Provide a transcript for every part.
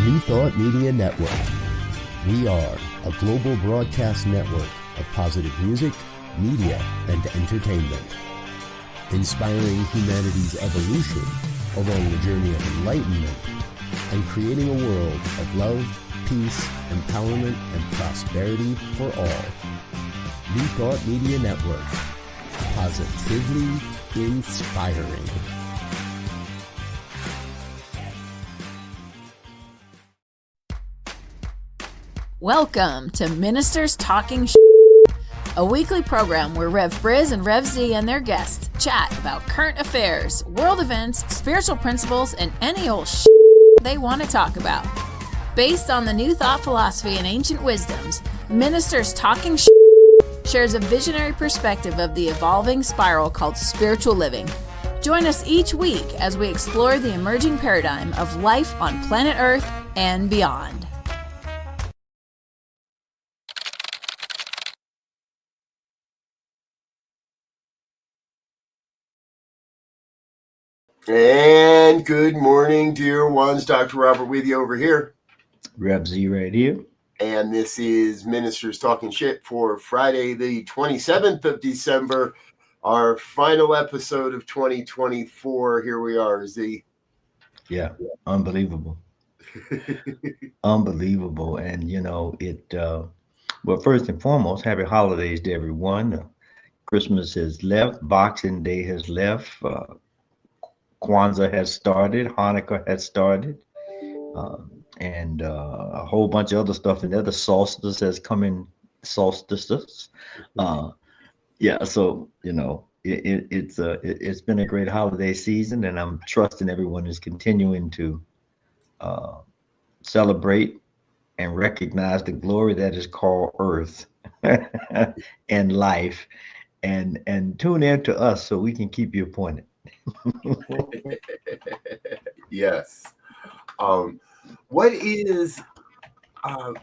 New Thought Media Network. We are a global broadcast network of positive music, media, and entertainment, inspiring humanity's evolution along the journey of enlightenment and creating a world of love, peace, empowerment, and prosperity for all. New Thought Media Network. Positively inspiring. Welcome to Ministers Talking a weekly program where Rev BRZ and Rev Z and their guests chat about current affairs, world events, spiritual principles, and any old they want to talk about. Based on the New Thought philosophy and ancient wisdoms, Ministers Talking shares a visionary perspective of the evolving spiral called spiritual living. Join us each week as we explore the emerging paradigm of life on planet Earth and beyond. And good morning, dear ones. Dr. Robert with you over here. Rev Z right here. And this is Ministers Talking Shit for Friday, the 27th of December, our final episode of 2024. Here we are, Z. Yeah, unbelievable. Unbelievable. And, you know, well, first and foremost, happy holidays to everyone. Christmas has left. Boxing Day has left. Kwanzaa has started, Hanukkah has started, and a whole bunch of other stuff. And the other solstice has come in, solstices. Yeah, so you know it's been a great holiday season, and I'm trusting everyone is continuing to celebrate and recognize the glory that is called Earth and life, and tune in to us so we can keep you appointed. Yes. What is the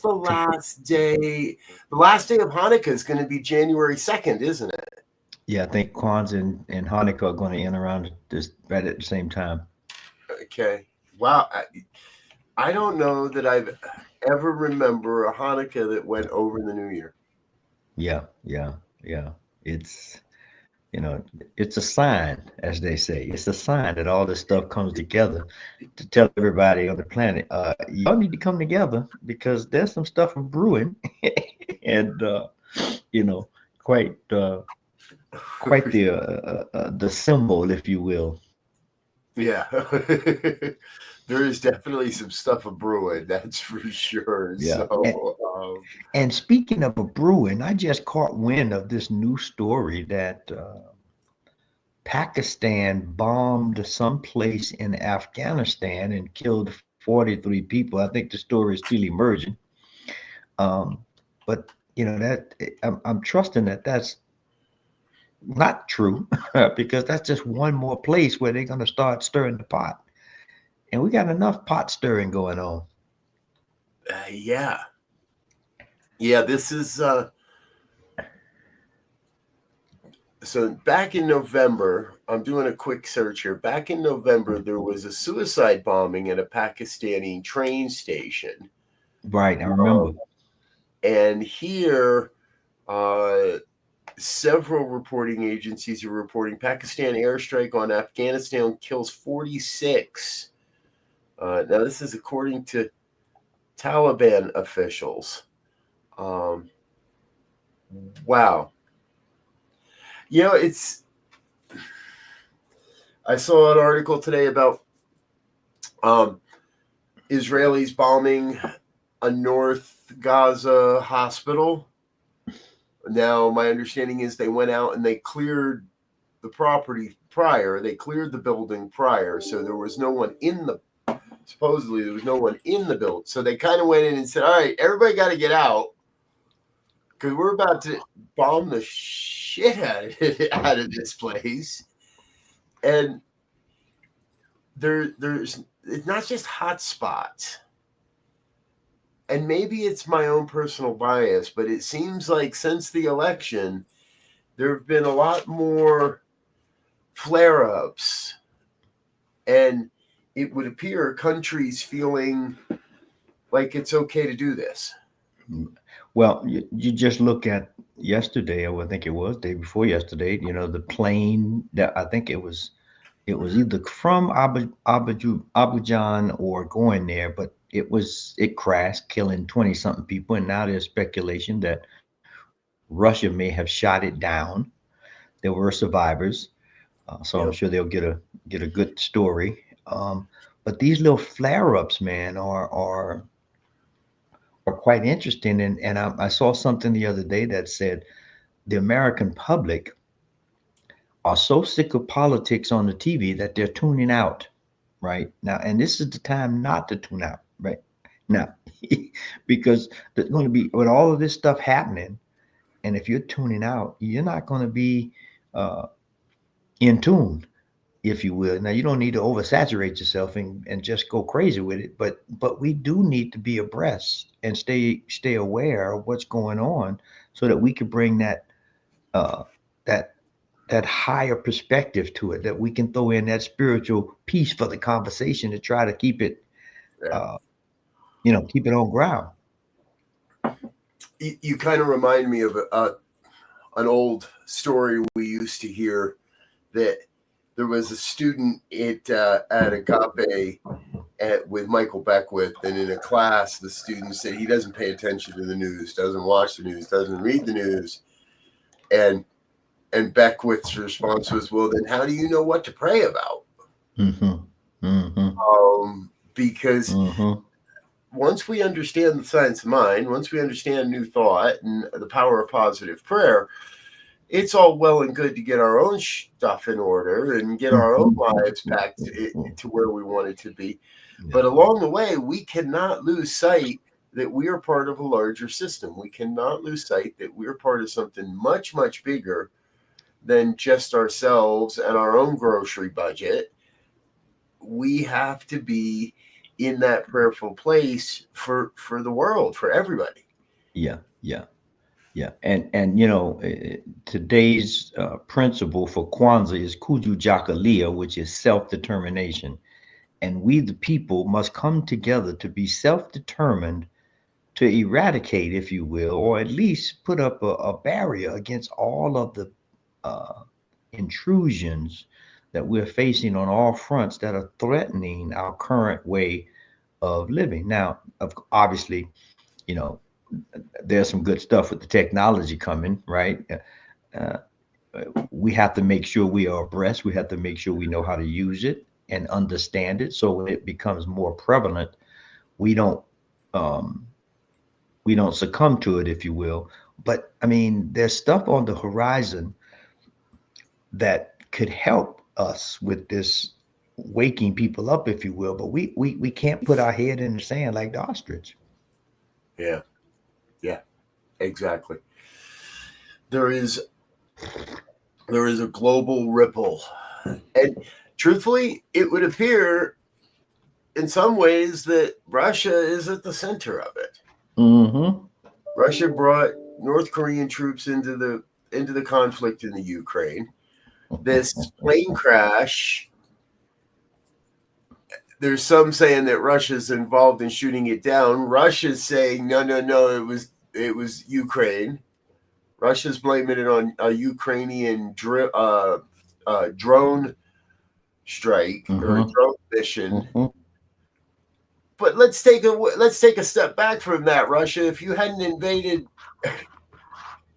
last day? The last day of Hanukkah is going to be January 2nd, isn't it? Yeah, I think Kwanzaa and Hanukkah are going to end around right at the same time. Okay. Wow. I don't know that I've ever remember a Hanukkah that went over the New Year. Yeah. It's, you know, it's a sign, as they say. It's a sign that all this stuff comes together to tell everybody on the planet, y'all need to come together because there's some stuff brewing, and you know, quite the symbol, if you will. Yeah. There is definitely some stuff a brewing, that's for sure. Yeah. So, and speaking of a brewing, I just caught wind of this new story that Pakistan bombed some place in Afghanistan and killed 43 people. I think the story is still emerging. But you know that I'm trusting that that's not true because that's just one more place where they're going to start stirring the pot. And we got enough pot stirring going on. Yeah, this is so back in November, I'm doing a quick search here. Back in November, there was a suicide bombing at a Pakistani train station. Right, I remember. And here, several reporting agencies are reporting Pakistan airstrike on Afghanistan kills 46. Now, this is according to Taliban officials. Wow. You know, I saw an article today about Israelis bombing a North Gaza hospital. Now, my understanding is they went out and they cleared the property prior. They cleared the building prior, so there was no one in the supposedly there was no one in the building. So they kind of went in and said, all right, everybody got to get out because we're about to bomb the shit out of this place. And there's it's not just hot spots. And maybe it's my own personal bias, but it seems like since the election, there have been a lot more flare-ups. And it would appear countries feeling like it's okay to do this. Well, you just look at yesterday, or I think it was day before yesterday. You know, the plane that I think it was either from Abujan or going there, but it crashed, killing 20 something people, and now there's speculation that Russia may have shot it down. There were survivors, so I'm Yep. sure they'll get a good story. But these little flare-ups, man, are quite interesting. And I saw something the other day that said the American public are so sick of politics on the TV that they're tuning out right now. And this is the time not to tune out right now, because there's going to be with all of this stuff happening. And if you're tuning out, you're not going to be uh, in tune, if you will. Now, you don't need to oversaturate yourself and just go crazy with it, but we do need to be abreast and stay aware of what's going on so that we can bring uh, that that higher perspective to it, that we can throw in that spiritual piece for the conversation to try to keep it, Yeah. uh, keep it on ground. You kind of remind me of an old story we used to hear, that there was a student at Agape with Michael Beckwith, and in a class, the student said he doesn't pay attention to the news, doesn't watch the news, doesn't read the news, and Beckwith's response was, "Well, then how do you know what to pray about?" Mm-hmm. Mm-hmm. Because Mm-hmm. once we understand the science of mind, once we understand new thought and the power of positive prayer, it's all well and good to get our own stuff in order and get our own lives back to where we want it to be. But along the way, we cannot lose sight that we are part of a larger system. We cannot lose sight that we're part of something much, much bigger than just ourselves and our own grocery budget. We have to be in that prayerful place for the world, for everybody. Yeah. Yeah. Yeah. And today's principle for Kwanzaa is Kuju Jakalia, which is self-determination. And we, the people, must come together to be self-determined to eradicate, if you will, or at least put up a barrier against all of the uh, intrusions that we're facing on all fronts that are threatening our current way of living. Now, obviously, you know, there's some good stuff with the technology coming, right? Uh, we have to make sure we are abreast. We have to make sure we know how to use it and understand it. So when it becomes more prevalent, we don't um, we don't succumb to it, if you will. But I mean, there's stuff on the horizon that could help us with this waking people up, if you will. But we can't put our head in the sand like the ostrich. Yeah, exactly. There is a global ripple, and truthfully, it would appear in some ways that Russia is at the center of it. Mm-hmm. Russia brought North Korean troops into the conflict in the Ukraine. This plane crash, there's some saying that Russia's involved in shooting it down. Russia's saying no, it was Ukraine. Russia's blaming it on a Ukrainian drone strike or a drone mission. Mm-hmm. But let's take a step back from that, Russia. If you hadn't invaded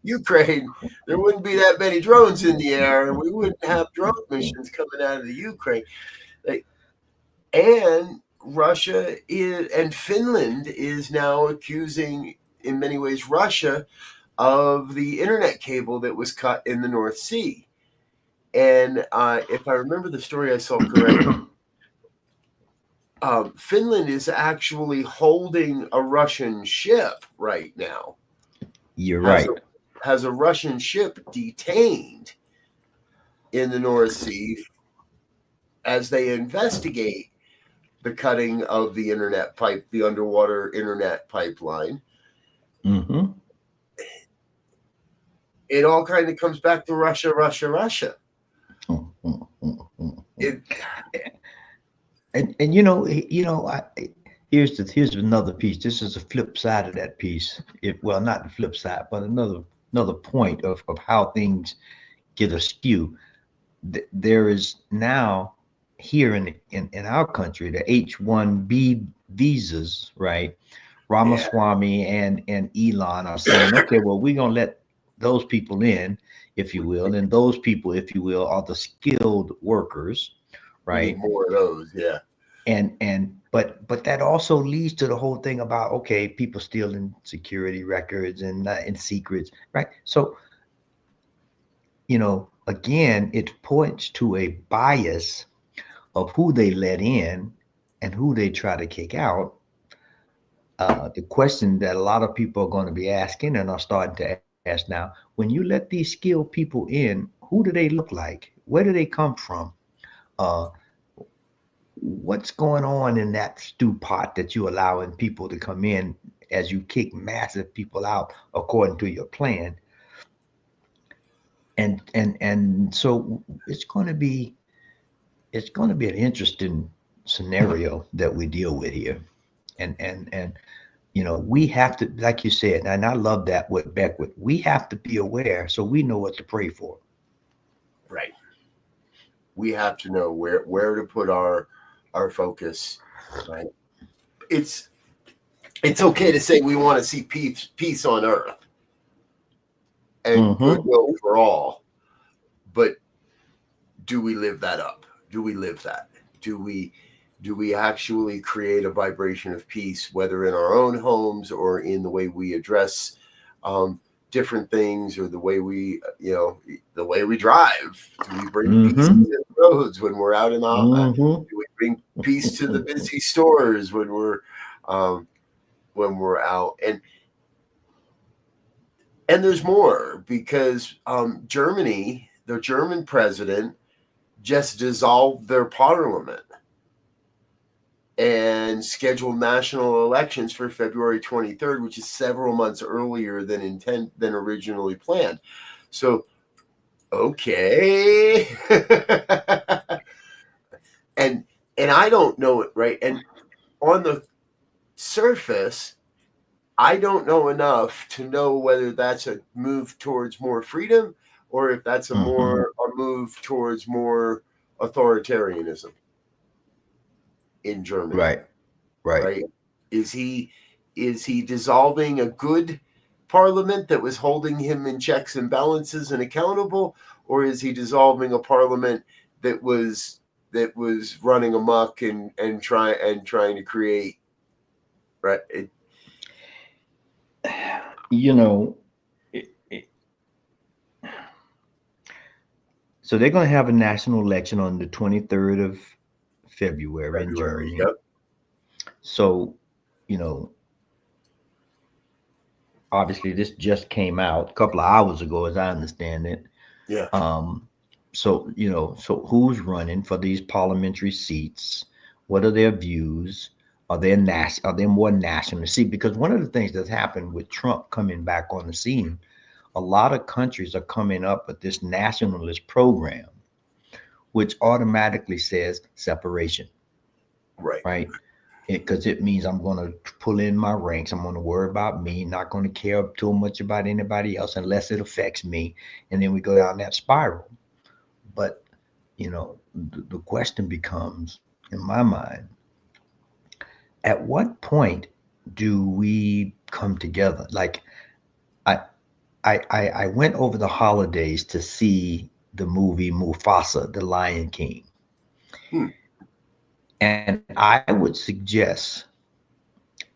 Ukraine, there wouldn't be that many drones in the air, and we wouldn't have drone missions coming out of the Ukraine. And Russia and Finland is now accusing, in many ways, Russia of the internet cable that was cut in the North Sea. And if I remember the story I saw correctly, Finland is actually holding a Russian ship right now. You're right. Has a Russian ship detained in the North Sea as they investigate the cutting of the internet pipe, the underwater internet pipeline. Mm-hmm. It all kind of comes back to Russia. Mm-hmm. and here's another piece. This is the flip side of that piece. Well, not the flip side, but another point of how things get askew. There is now here in our country the H-1B visas, right? Yeah. Ramaswamy and Elon are saying, okay, well, we're gonna let those people in, if you will, and those people, if you will, are the skilled workers, We need right? more of those. Yeah. But that also leads to the whole thing about, okay, people stealing security records and secrets, right? So again, it points to a bias of who they let in and who they try to kick out. The question that a lot of people are going to be asking and are starting to ask now: when you let these skilled people in, who do they look like? Where do they come from? Uh, what's going on in that stew pot that you're allowing people to come in as you kick massive people out according to your plan? And so it's going to be an interesting scenario that we deal with here. And we have to, like you said, and I love that with Beckwith, we have to be aware so we know what to pray for. Right. We have to know where to put our focus. Right. It's okay to say we want to see peace on earth and goodwill for all, but do we live that up? Do we live that? Do we actually create a vibration of peace, whether in our own homes or in the way we address different things, or the way we drive? Do we bring peace to the roads when we're out in the? Do we bring peace to the busy stores when we're out? And there's more, because Germany, the German president, just dissolved their parliament and scheduled national elections for February 23rd, which is several months earlier than originally planned. So, okay. and I don't know it, right? And on the surface, I don't know enough to know whether that's a move towards more freedom or if that's a move towards more authoritarianism in Germany. Right. Is he dissolving a good parliament that was holding him in checks and balances and accountable, or is he dissolving a parliament that was running amok and trying to create, right? So they're going to have a national election on the 23rd of February in Germany. Yep. So, obviously this just came out a couple of hours ago, as I understand it. Yeah. So who's running for these parliamentary seats? What are their views? Are they more nationalist? See, because one of the things that's happened with Trump coming back on the scene, a lot of countries are coming up with this nationalist program, which automatically says separation. Right. Because it means I'm going to pull in my ranks. I'm going to worry about me, not going to care too much about anybody else unless it affects me. And then we go down that spiral. But, the question becomes, in my mind, at what point do we come together? Like, I went over the holidays to see the movie Mufasa, The Lion King. And I would suggest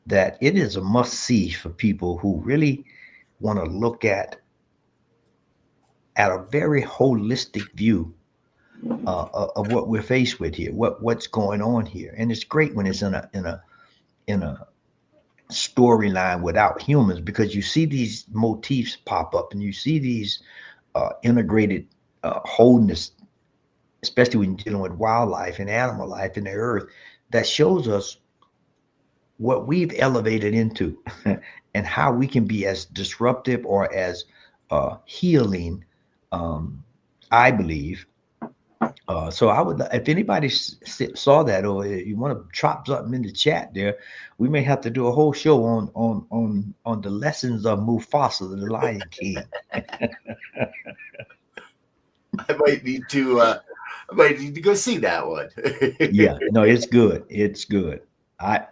that it is a must-see for people who really want to look at a very holistic view of what we're faced with here, what's going on here. And it's great when it's in a storyline without humans, because you see these motifs pop up and you see these integrated wholeness, especially when you're dealing with wildlife and animal life in the earth, that shows us what we've elevated into and how we can be as disruptive or as healing, I believe, So I would, if anybody saw that, or you want to drop something in the chat there, we may have to do a whole show on the lessons of Mufasa, the Lion King. I might need to go see that one. Yeah, no, it's good. It's good.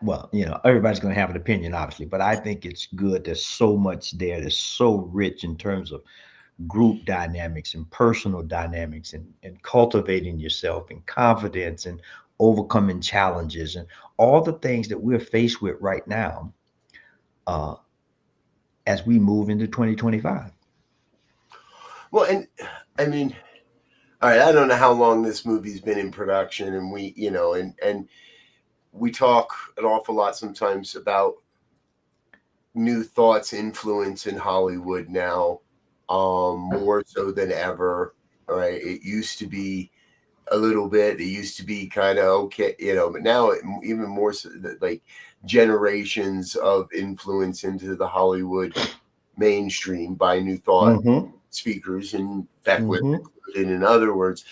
Well, everybody's going to have an opinion, obviously, but I think it's good. There's so much there. That's so rich in terms of group dynamics and personal dynamics, and cultivating yourself and confidence and overcoming challenges and all the things that we're faced with right now, uh, as we move into 2025. Well, and I mean, all right, I don't know how long this movie's been in production, and and we talk an awful lot sometimes about new thoughts influence in Hollywood now, more so than ever. All right, it used to be a little bit. It used to be kind of okay, but now even more so, like generations of influence into the Hollywood mainstream by new thought speakers, and Beckwith included. In other words,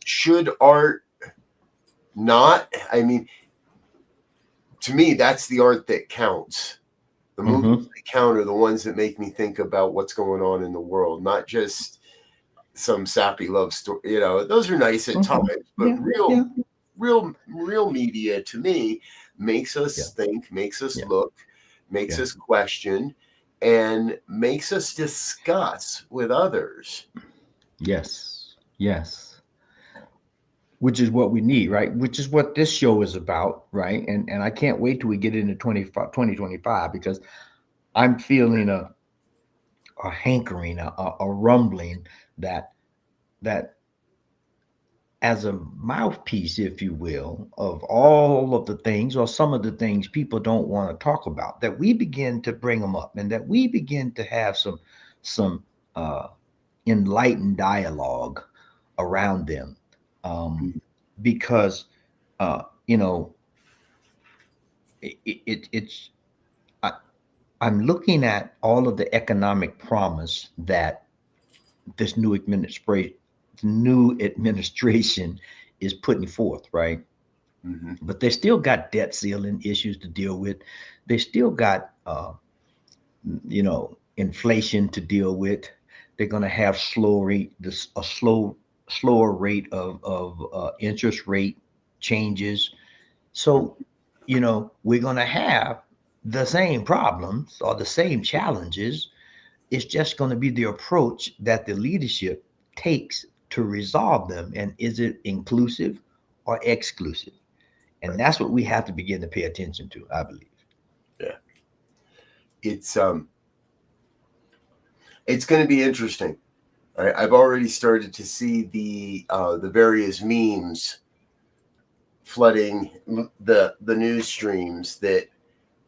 should art not? I mean, to me, that's the art that counts. The movies that count are the ones that make me think about what's going on in the world, not just some sappy love story. Those are nice at times, but real media to me makes us think, makes us look, makes us question, and makes us discuss with others. Yes. Which is what we need, right? Which is what this show is about, right? And I can't wait till we get into 2025, because I'm feeling a hankering, a rumbling that as a mouthpiece, if you will, of all of the things, or some of the things people don't want to talk about, that we begin to bring them up, and that we begin to have some enlightened dialogue around them, because it's I'm looking at all of the economic promise that this new administration is putting forth, right? But they still got debt ceiling issues to deal with. They still got inflation to deal with. They're going to have slower rate of interest rate changes. So, we're going to have the same problems or the same challenges. It's just going to be the approach that the leadership takes to resolve them. And is it inclusive or exclusive? And that's what we have to begin to pay attention to, I believe. Yeah. It's going to be interesting. Right? I've already started to see the various memes flooding the news streams that,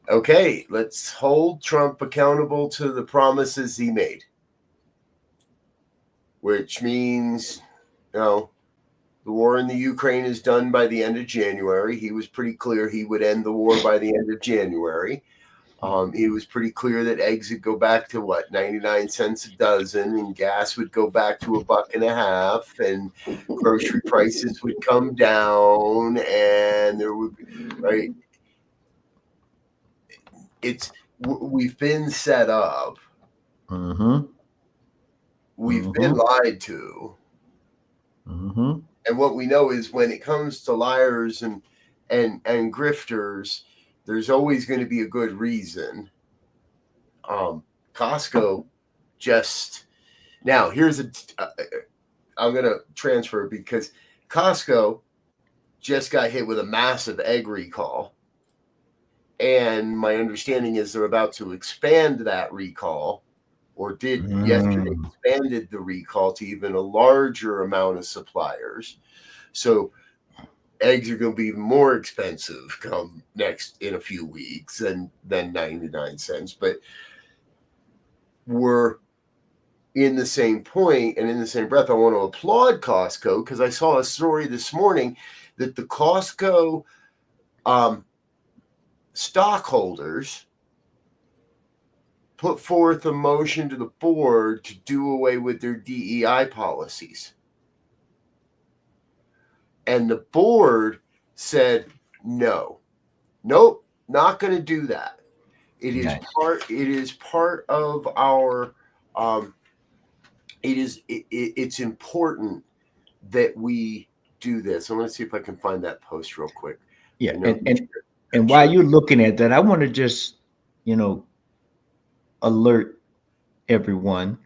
okay, let's hold Trump accountable to the promises he made, which means, the war in the Ukraine is done by the end of January. He was pretty clear he would end the war by the end of January. He was pretty clear that eggs would go back to 99 cents a dozen, and gas would go back to $1.50, and grocery prices would come down, and there would be, right. We've been set up. We've been lied to. And what we know is, when it comes to liars and grifters, there's always going to be a good reason. Costco just now, I'm going to transfer, because Costco just got hit with a massive egg recall. And my understanding is they're about to expand that recall, or did yesterday, expanded the recall to even a larger amount of suppliers. So eggs are going to be more expensive come in a few weeks than 99 cents. But we're in the same point, and in the same breath, I want to applaud Costco, because I saw a story this morning that the Costco stockholders put forth a motion to the board to do away with their DEI policies. And the board said, no, nope, not going to do that. It is Nice. part of our, it's important that we do this. I'm going to see if I can find that post real quick. Yeah. And while you're looking at that, I want to just, alert everyone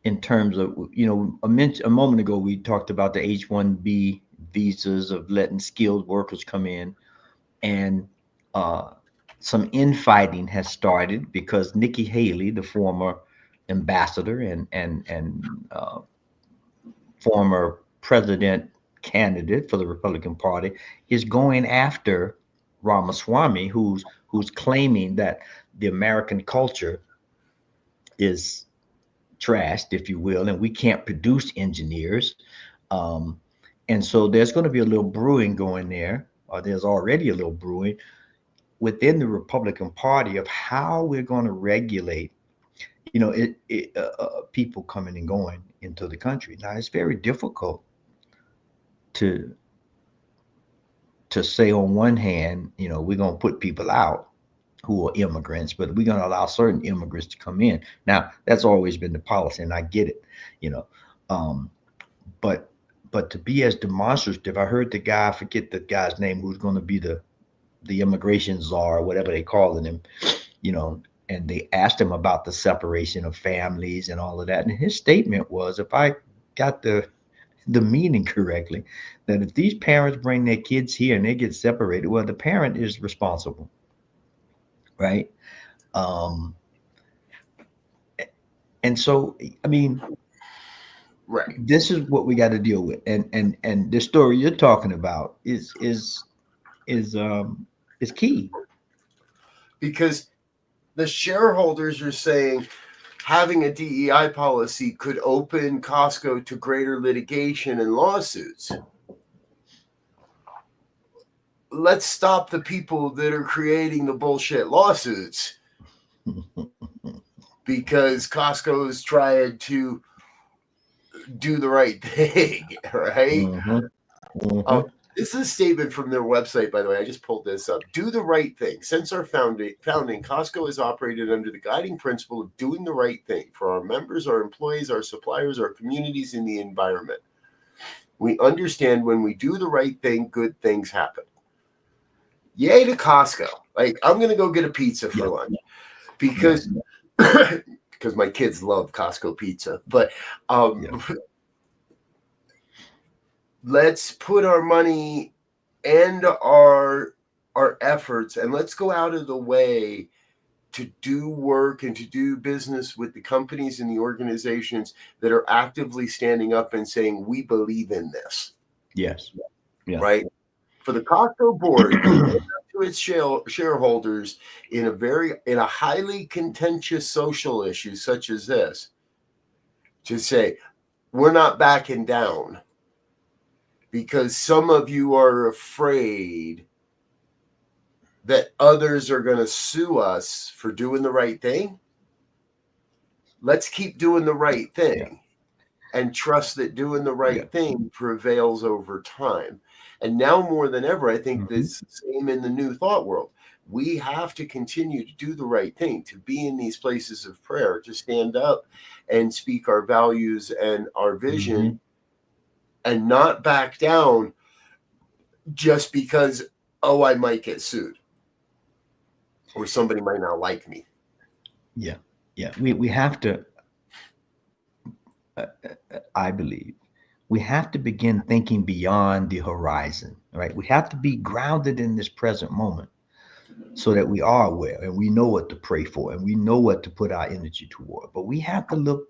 in terms of, a moment ago, we talked about the H-1B visas of letting skilled workers come in, and some infighting has started because Nikki Haley, the former ambassador and former president candidate for the Republican Party, is going after Ramaswamy, who's claiming that the American culture is trashed, if you will, and we can't produce engineers. And so there's going to be a little brewing going there, or there's already a little brewing within the Republican Party of how we're going to regulate, people coming and going into the country. Now, it's very difficult to say on one hand, we're going to put people out who are immigrants, but we're going to allow certain immigrants to come in. Now, that's always been the policy, and I get it, but to be as demonstrative, I heard the guy, I forget the guy's name, who's going to be the immigration czar, whatever they calling him, and they asked him about the separation of families and all of that. And his statement was, if I got the meaning correctly, that if these parents bring their kids here and they get separated, well, the parent is responsible. Right. And so, I mean, right. This is what we got to deal with. And the story you're talking about is key. Because the shareholders are saying having a DEI policy could open Costco to greater litigation and lawsuits. Let's stop the people that are creating the bullshit lawsuits, because Costco is trying to do the right thing, right? This is a statement from their website, by the way. I just pulled this up. Do the right thing. Since our founding, Costco has operated under the guiding principle of doing the right thing for our members, our employees, our suppliers, our communities, and the environment. We understand when we do the right thing, good things happen. Yay to Costco. Like, I'm going to go get a pizza for lunch because my kids love Costco pizza. But let's put our money and our efforts, and let's go out of the way to do work and to do business with the companies and the organizations that are actively standing up and saying, we believe in this. Yes. Yeah. Right? For the Costco board to its shareholders in a highly contentious social issue such as this, to say, we're not backing down because some of you are afraid that others are going to sue us for doing the right thing. Let's keep doing the right thing and trust that doing the right thing prevails over time. And now more than ever, I think this same in the new thought world. We have to continue to do the right thing, to be in these places of prayer, to stand up and speak our values and our vision and not back down just because, I might get sued or somebody might not like me. Yeah. Yeah. We have to, I believe, we have to begin thinking beyond the horizon, right? We have to be grounded in this present moment so that we are aware and we know what to pray for and we know what to put our energy toward. But we have to look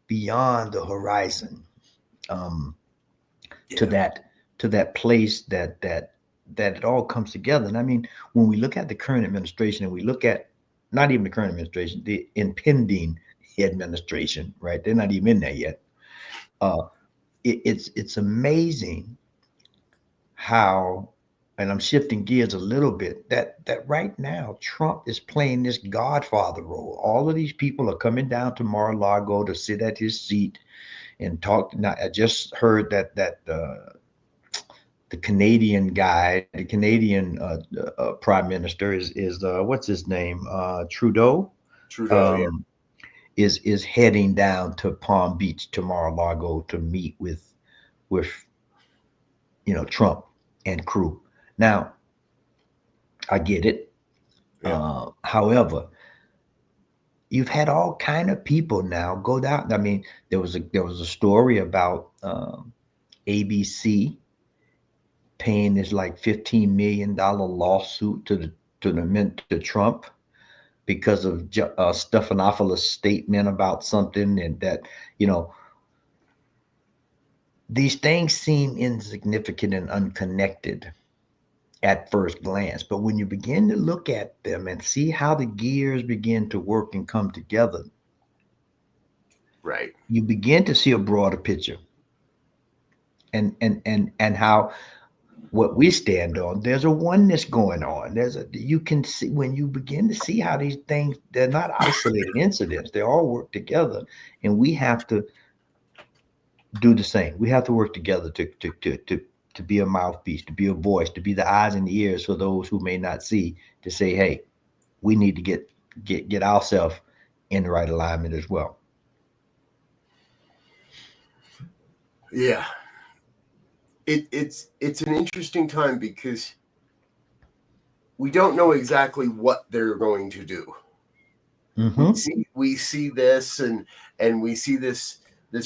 beyond the horizon to that place that it all comes together. And I mean, when we look at the current administration and we look at not even the current administration, the impending administration, right? They're not even in there yet. It's amazing how, and I'm shifting gears a little bit, that right now Trump is playing this godfather role. All of these people are coming down to Mar-a-Lago to sit at his seat and talk. Now, I just heard that the Canadian guy, the Canadian prime minister is what's his name? Trudeau. Trudeau, yeah. Is heading down to Palm Beach to Mar-a-Lago to meet with Trump and crew. Now, I get it. Yeah. However, you've had all kind of people now go down. I mean, there was a story about ABC paying this like $15 million lawsuit to Trump because of Stephanopoulos' statement about something, and that, these things seem insignificant and unconnected at first glance. But when you begin to look at them and see how the gears begin to work and come together, right, you begin to see a broader picture. And how what we stand on, there's a oneness going on. You can see, when you begin to see how these things, they're not isolated incidents, they all work together, and we have to do the same. We have to work together to be a mouthpiece, to be a voice, to be the eyes and the ears for those who may not see, to say, hey, we need to get ourselves in the right alignment as well. Yeah. It's an interesting time because we don't know exactly what they're going to do. Mm-hmm. We see this and we see this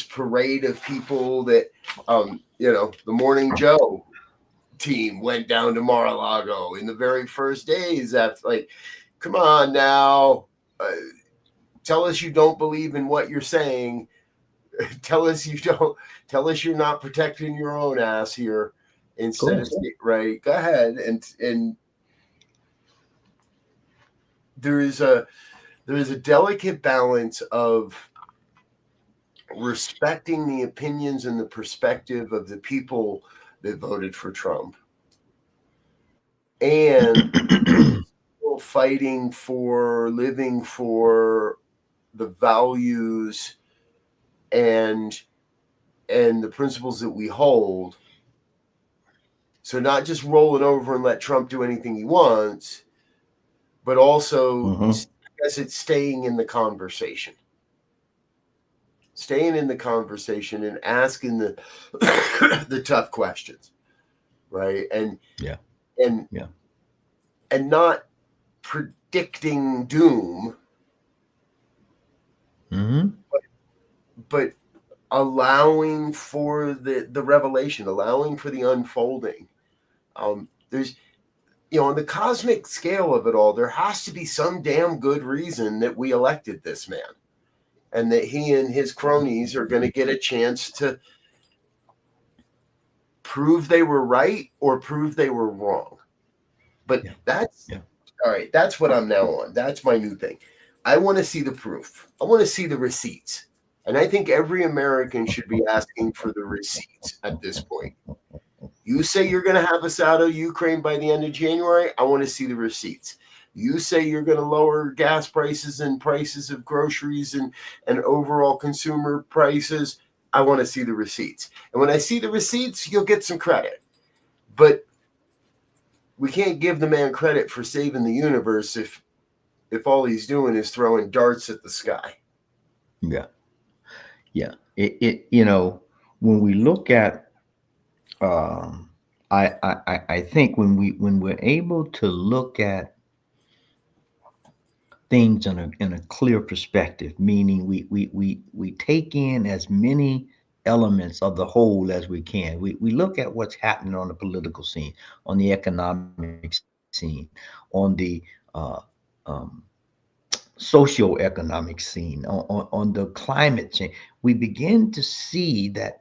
parade of people that the Morning Joe team went down to Mar-a-Lago in the very first days after, like, come on now, tell us you don't believe in what you're saying. Tell us you're not protecting your own ass here instead of right. Go ahead. And there is a delicate balance of respecting the opinions and the perspective of the people that voted for Trump, and fighting for, living for the values and the principles that we hold. So not just rolling over and let Trump do anything he wants, but also, I guess it's staying in the conversation. Staying in the conversation and asking the tough questions, right? And not predicting doom, but allowing for the revelation, allowing for the unfolding. There's, on the cosmic scale of it all, there has to be some damn good reason that we elected this man, and that he and his cronies are going to get a chance to prove they were right or prove they were wrong. But that's all right. That's what I'm now on. That's my new thing. I want to see the proof. I want to see the receipts. And I think every American should be asking for the receipts at this point. You say you're going to have us out of Ukraine by the end of January. I want to see the receipts. You say you're going to lower gas prices and prices of groceries and overall consumer prices. I want to see the receipts. And when I see the receipts, you'll get some credit. But we can't give the man credit for saving the universe if all he's doing is throwing darts at the sky. Yeah. When we look at, I think when we're able to look at things in a clear perspective, meaning we take in as many elements of the whole as we can. We look at what's happening on the political scene, on the economic scene, on the socioeconomic scene, on the climate change. We begin to see that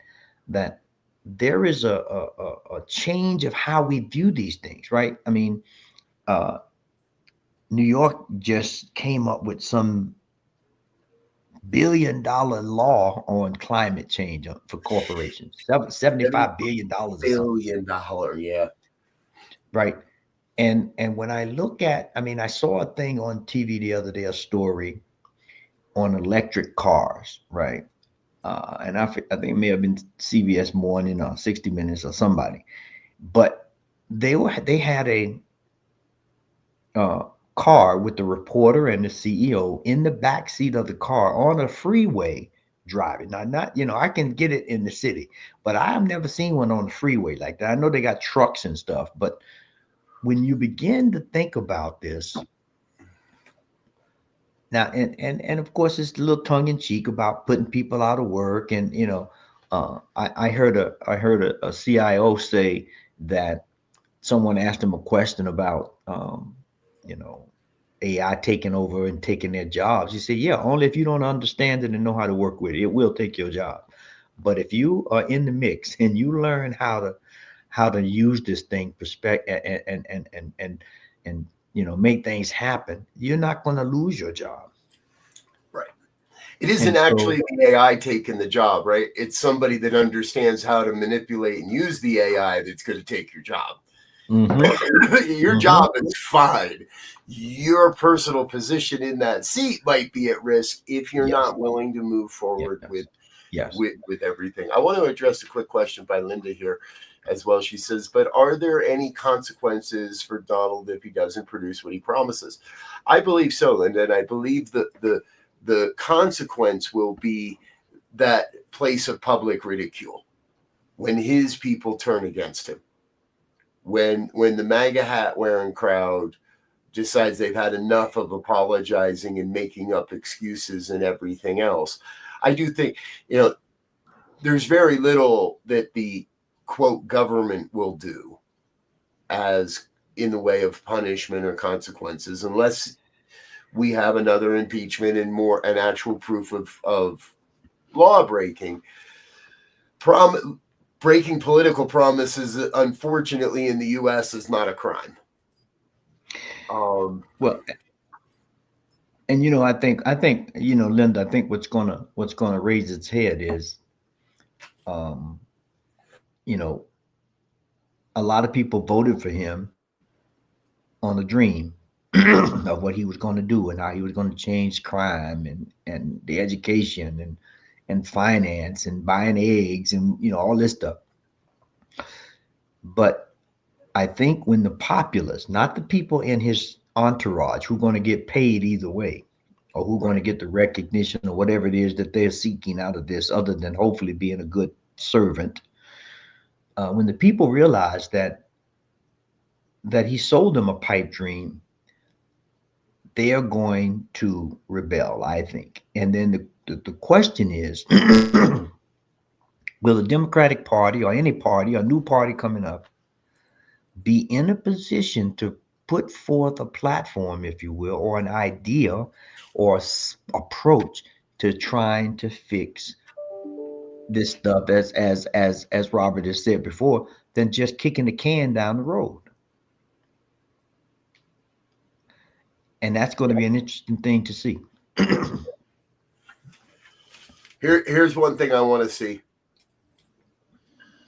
there is a change of how we view these things, right? I mean, New York just came up with some $1 billion law on climate change for corporations. $75 billion. Yeah. Right. And when I look at, I saw a thing on TV the other day, a story on electric cars, right? And I think it may have been CBS Morning or 60 Minutes or somebody. But they had a car with the reporter and the CEO in the back seat of the car on a freeway driving. Now, not, I can get it in the city, but I have never seen one on the freeway like that. I know they got trucks and stuff, but when you begin to think about this now, and of course, it's a little tongue in cheek about putting people out of work, and I heard a CIO say that someone asked him a question about you know AI taking over and taking their jobs. He said, yeah, only if you don't understand it and know how to work with it, it will take your job. But if you are in the mix and you learn how to use this thing perspective and make things happen, you're not going to lose your job. Right. It isn't And so, actually the AI taking the job, right? It's somebody that understands how to manipulate and use the AI that's going to take your job. Your job is fine. Your personal position in that seat might be at risk if you're not willing to move forward with everything. I want to address a quick question by Linda here as well. She says, but are there any consequences for Donald if he doesn't produce what he promises? I believe so, Linda, and I believe that the consequence will be that place of public ridicule when his people turn against him. When the MAGA hat wearing crowd decides they've had enough of apologizing and making up excuses and everything else, I do think, there's very little that the quote government will do as in the way of punishment or consequences, unless we have another impeachment and an actual proof of law breaking. Breaking political promises, unfortunately, in the U.S. is not a crime. Well, and I think Linda, I think what's gonna raise its head is, a lot of people voted for him on a dream of what he was going to do and how he was going to change crime and the education and finance and buying eggs and all this stuff. But I think when the populace, not the people in his entourage who are going to get paid either way, or who are going to get the recognition or whatever it is that they're seeking out of this, other than hopefully being a good servant, when the people realize that he sold them a pipe dream, they are going to rebel, I think. And then the question is, will the Democratic Party or any party or new party coming up be in a position to put forth a platform, if you will, or an idea or approach to trying to fix this stuff, as Robert has said before, than just kicking the can down the road? And that's going to be an interesting thing to see. Here's one thing I want to see.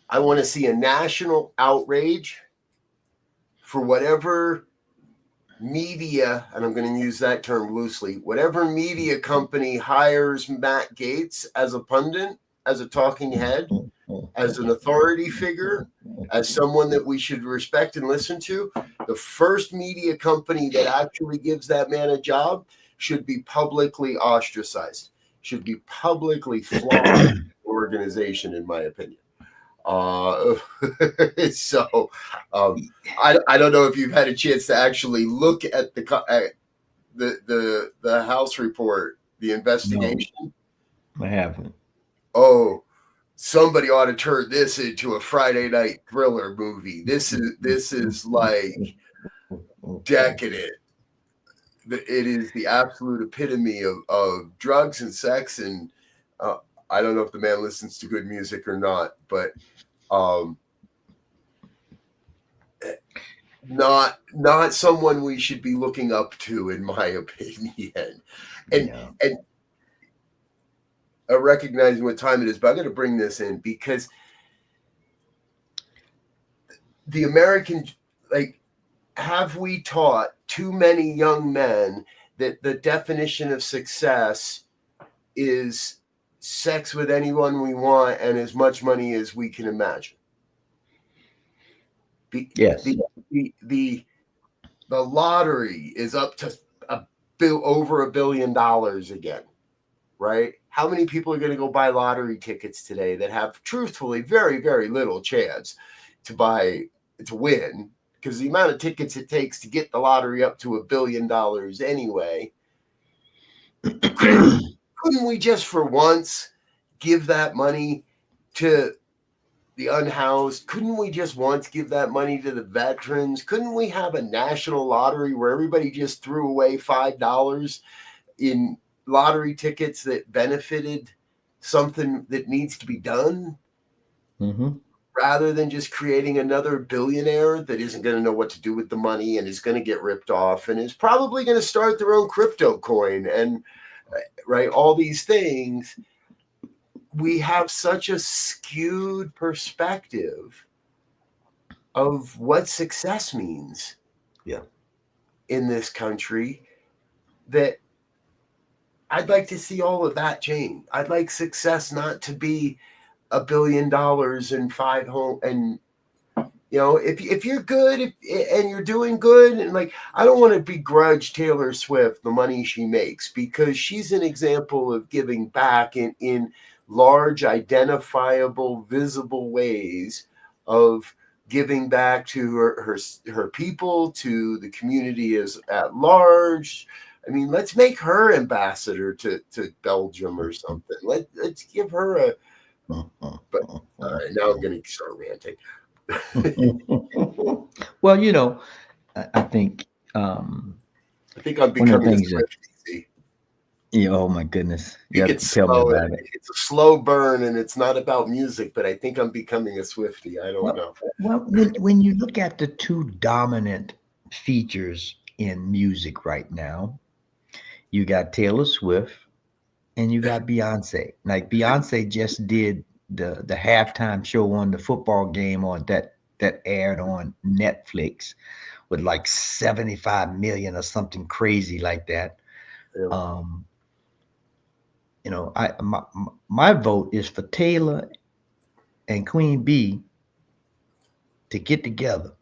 I want to see a national outrage for whatever media, and I'm going to use that term loosely, whatever media company hires Matt Gaetz as a pundit, as a talking head, as an authority figure, as someone that we should respect and listen to. The first media company that actually gives that man a job should be publicly ostracized, should be publicly flogged organization, in my opinion. I don't know if you've had a chance to actually look at the House report, the investigation. No, I haven't. Oh, somebody ought to turn this into a Friday night thriller movie. This is like decadent. It is the absolute epitome of drugs and sex, and I don't know if the man listens to good music or not, but not someone we should be looking up to, in my opinion. And recognizing what time it is, but I'm going to bring this in because the American, have we taught too many young men that the definition of success is sex with anyone we want and as much money as we can imagine? Yes. The lottery is up to over $1 billion again, right? How many people are going to go buy lottery tickets today that have, truthfully, very, very little chance to win? Because the amount of tickets it takes to get the lottery up to $1 billion anyway. Couldn't we just for once give that money to the unhoused? Couldn't we just once give that money to the veterans? Couldn't we have a national lottery where everybody just threw away $5 in lottery tickets that benefited something that needs to be done? Mm-hmm. Rather than just creating another billionaire that isn't going to know what to do with the money and is going to get ripped off and is probably going to start their own crypto coin and right, all these things. We have such a skewed perspective of what success means in this country that I'd like to see all of that change. I'd like success not to be $1 billion and 5 home. And, you know, if you're good and you're doing good, and like, I don't want to begrudge Taylor Swift the money she makes, because she's an example of giving back in large, identifiable, visible ways of giving back to her people, to the community at large. I mean, let's make her ambassador to Belgium or something. Let's give her a. But all right, now I'm going to start ranting. Well, you know, I think I'm becoming a Swiftie. Yeah, oh my goodness. You have to tell me about it. It's a slow burn and it's not about music, but I think I'm becoming a Swiftie. I don't know. Well, when you look at the two dominant features in music right now, you got Taylor Swift and you got Beyonce. Like Beyonce just did the halftime show on the football game on that aired on Netflix with like 75 million or something crazy like that. Yeah. You know, my vote is for Taylor and Queen Bee to get together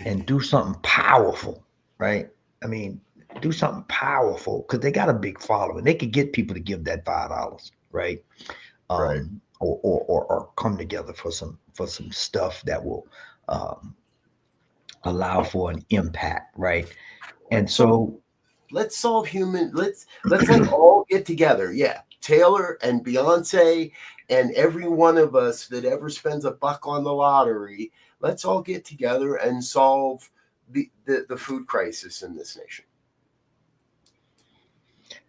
and do something powerful, right? I mean, do something powerful because they got a big following. They could get people to give that $5, right? Right. Or come together for some stuff that will allow for an impact, right? And so let's solve let's like all get together. Yeah. Taylor and Beyonce and every one of us that ever spends a buck on the lottery, let's all get together and solve the food crisis in this nation.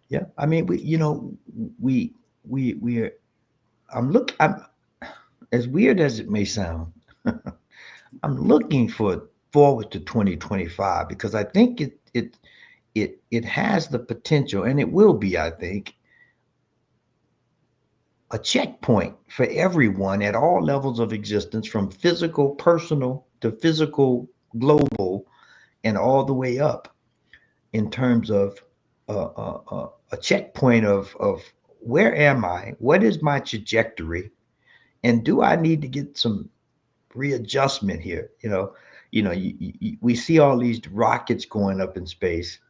Yeah. I mean, we are, I'm as weird as it may sound, I'm looking forward to 2025 because I think it has the potential, and it will be, I think, a checkpoint for everyone at all levels of existence, from physical, personal to physical, global, and all the way up, in terms of a checkpoint of where am I? What is my trajectory? And do I need to get some readjustment here? We see all these rockets going up in space.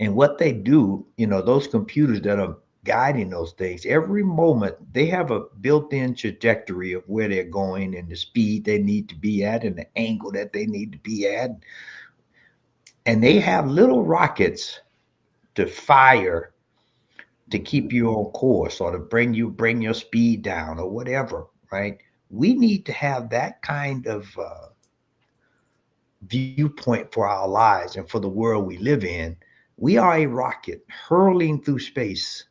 And what they do, those computers that are guiding those things, every moment they have a built-in trajectory of where they're going and the speed they need to be at and the angle that they need to be at. And they have little rockets to fire to keep you on course or to bring your speed down or whatever, right? We need to have that kind of viewpoint for our lives and for the world we live in. We are a rocket hurling through space,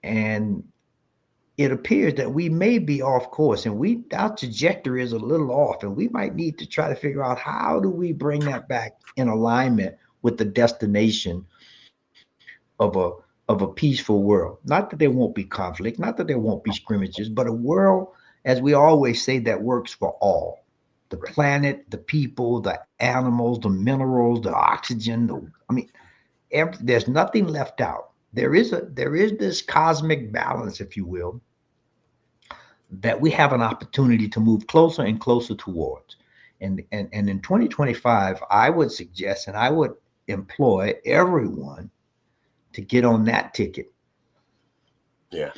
and it appears that we may be off course, and our trajectory is a little off, and we might need to try to figure out how do we bring that back in alignment with the destination of a peaceful world. Not that there won't be conflict, not that there won't be scrimmages, but a world, as we always say, that works for all. The planet, the people, the animals, the minerals, the oxygen. There's nothing left out. There is this cosmic balance, if you will, that we have an opportunity to move closer and closer towards. And in 2025, I would suggest and I would employ everyone to get on that ticket. Yeah.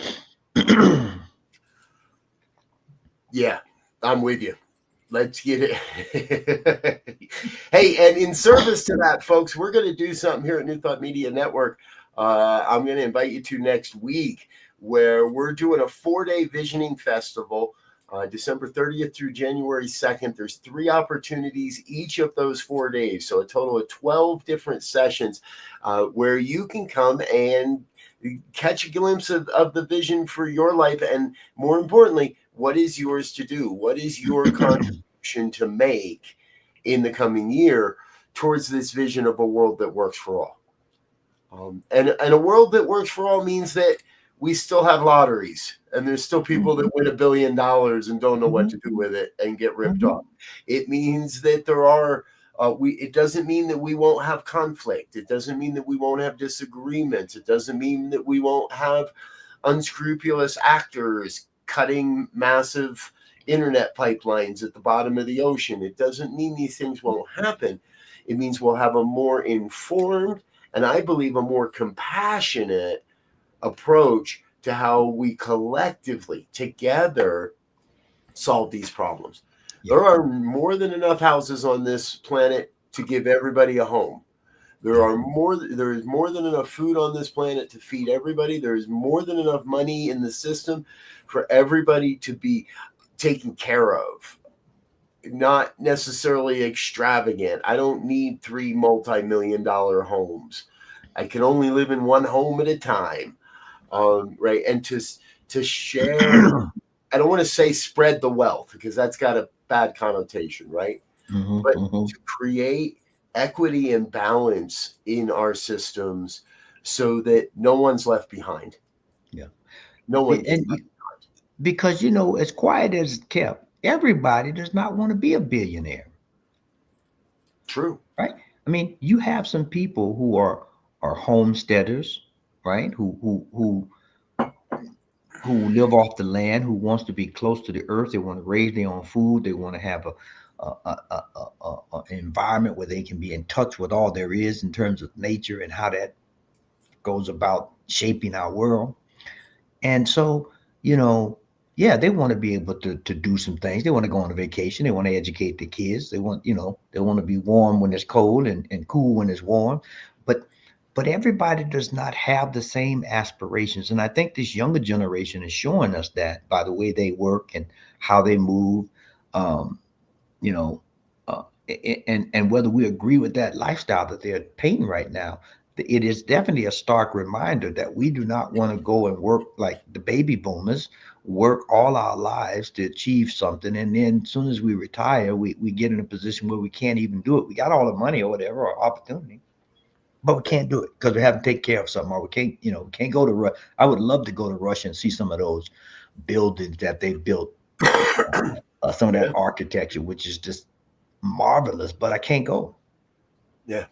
Yeah, I'm with you. Let's get it. Hey, and in service to that, folks, we're going to do something here at New Thought Media Network. I'm going to invite you to next week, where we're doing a 4-day visioning festival, December 30th through January 2nd. There's 3 opportunities each of those 4 days, so a total of 12 different sessions where you can come and catch a glimpse of the vision for your life, and more importantly, what is yours to do? What is your contribution to make in the coming year towards this vision of a world that works for all? And a world that works for all means that we still have lotteries, and there's still people that win $1 billion and don't know what to do with it and get ripped off. It means that there are it doesn't mean that we won't have conflict. It doesn't mean that we won't have disagreements. It doesn't mean that we won't have unscrupulous actors cutting massive internet pipelines at the bottom of the ocean. It doesn't mean these things won't happen. It means we'll have a more informed and, I believe, a more compassionate approach to how we collectively together solve these problems. There are more than enough houses on this planet to give everybody a home. There is more than enough food on this planet to feed everybody. There is more than enough money in the system for everybody to be taken care of. Not necessarily extravagant. I don't need 3 multi-million-dollar homes. I can only live in one home at a time. Right. And to share, I don't want to say spread the wealth, because that's got a bad connotation, right? But to create equity and balance in our systems so that no one's left behind. Yeah. No one. Because, you know, as quiet as it's kept, everybody does not want to be a billionaire. True. Right. I mean, you have some people who are homesteaders, right? Who live off the land, who wants to be close to the earth. They want to raise their own food. They want to have an environment where they can be in touch with all there is in terms of nature and how that goes about shaping our world. And so, you know, yeah, they want to be able to do some things. They want to go on a vacation. They want to educate the kids. They want, you know, they want to be warm when it's cold and cool when it's warm. But everybody does not have the same aspirations. And I think this younger generation is showing us that by the way they work and how they move, you know, and whether we agree with that lifestyle that they're painting right now, it is definitely a stark reminder that we do not want to go and work like the baby boomers, work all our lives to achieve something. And then as soon as we retire, we get in a position where we can't even do it. We got all the money or whatever, or opportunity, but we can't do it because we have to take care of something, or we can't, you know, can't go to Russia. I would love to go to Russia and see some of those buildings that they built, some of that architecture, which is just marvelous, but I can't go. Yeah.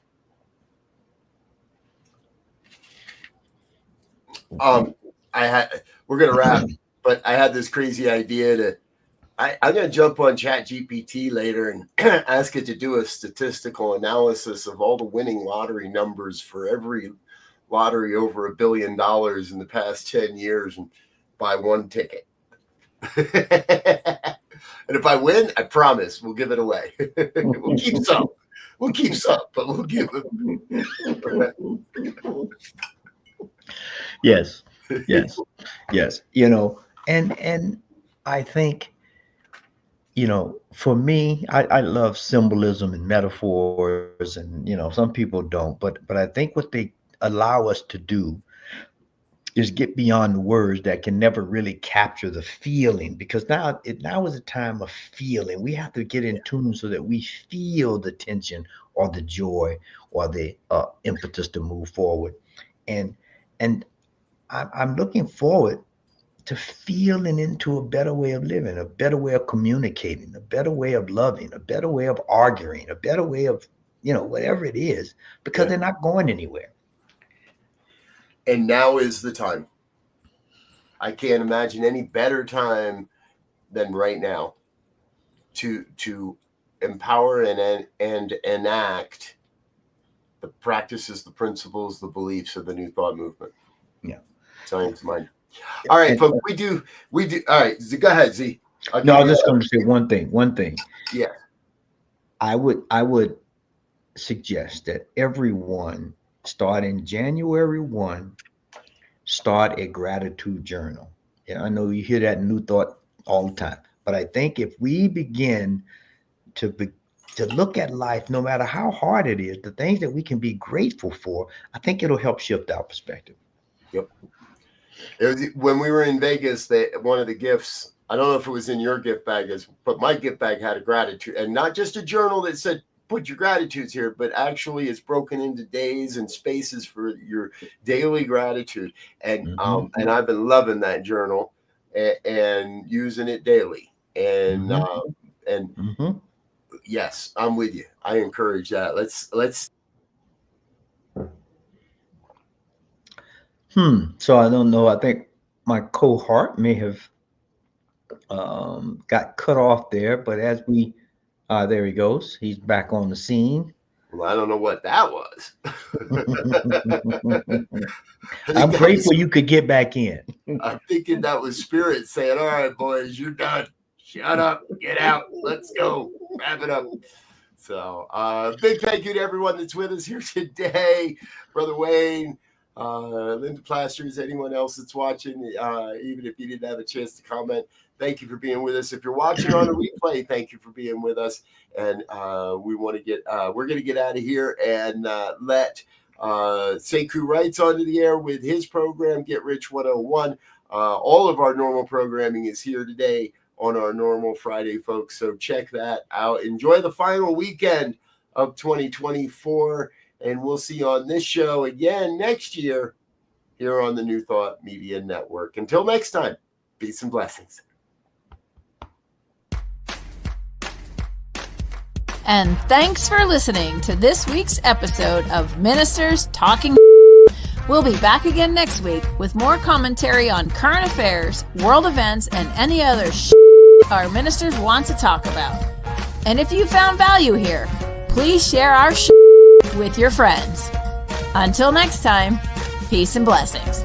We're gonna wrap, but I had this crazy idea I'm gonna jump on ChatGPT later and ask it to do a statistical analysis of all the winning lottery numbers for every lottery over $1 billion in the past 10 years and buy one ticket. And if I win, I promise we'll give it away. We'll keep some. We'll keep some, but we'll give it. Yes. You know, and I think, you know, for me, I love symbolism and metaphors, and you know, some people don't, but I think what they allow us to do is get beyond the words that can never really capture the feeling, because now is a time of feeling. We have to get in tune so that we feel the tension or the joy or the impetus to move forward. And I'm looking forward to feeling into a better way of living, a better way of communicating, a better way of loving, a better way of arguing, a better way of, you know, whatever it is, because they're not going anywhere. And now is the time. I can't imagine any better time than right now to empower and enact the practices, the principles, the beliefs of the New Thought movement. Yeah. Science mind. All right, folks, we do. All right, go ahead, Z. No, I was just going to say one thing. Yeah. I would suggest that everyone starting January 1, start a gratitude journal. Yeah, I know you hear that in New Thought all the time, but I think if we begin to look at life, no matter how hard it is, the things that we can be grateful for, I think it'll help shift our perspective. Yep. It was when we were in Vegas that one of the gifts, I don't know if it was in your gift bag, but my gift bag had a gratitude, and not just a journal that said put your gratitudes here, but actually it's broken into days and spaces for your daily gratitude. And and I've been loving that journal and using it daily. And yes, I'm with you. I encourage that. Let's So I don't know. I think my cohort may have got cut off there, but as we there he goes. He's back on the scene. Well, I don't know what that was. I'm grateful you could get back in. I'm thinking that was Spirit saying, all right, boys, you're done. Shut up. Get out. Let's go. Wrap it up. So big thank you to everyone that's with us here today. Brother Wayne, Linda Plasters, anyone else that's watching, even if you didn't have a chance to comment, thank you for being with us. If you're watching on a replay, thank you for being with us. And we're going to get out of here and let Sekou Wrights onto the air with his program, Get Rich 101. All of our normal programming is here today on our normal Friday, folks. So check that out. Enjoy the final weekend of 2024. And we'll see you on this show again next year here on the New Thought Media Network. Until next time, peace and blessings. And thanks for listening to this week's episode of Ministers Talking. We'll be back again next week with more commentary on current affairs, world events, and any other our ministers want to talk about. And if you found value here, please share our with your friends. Until next time, peace and blessings.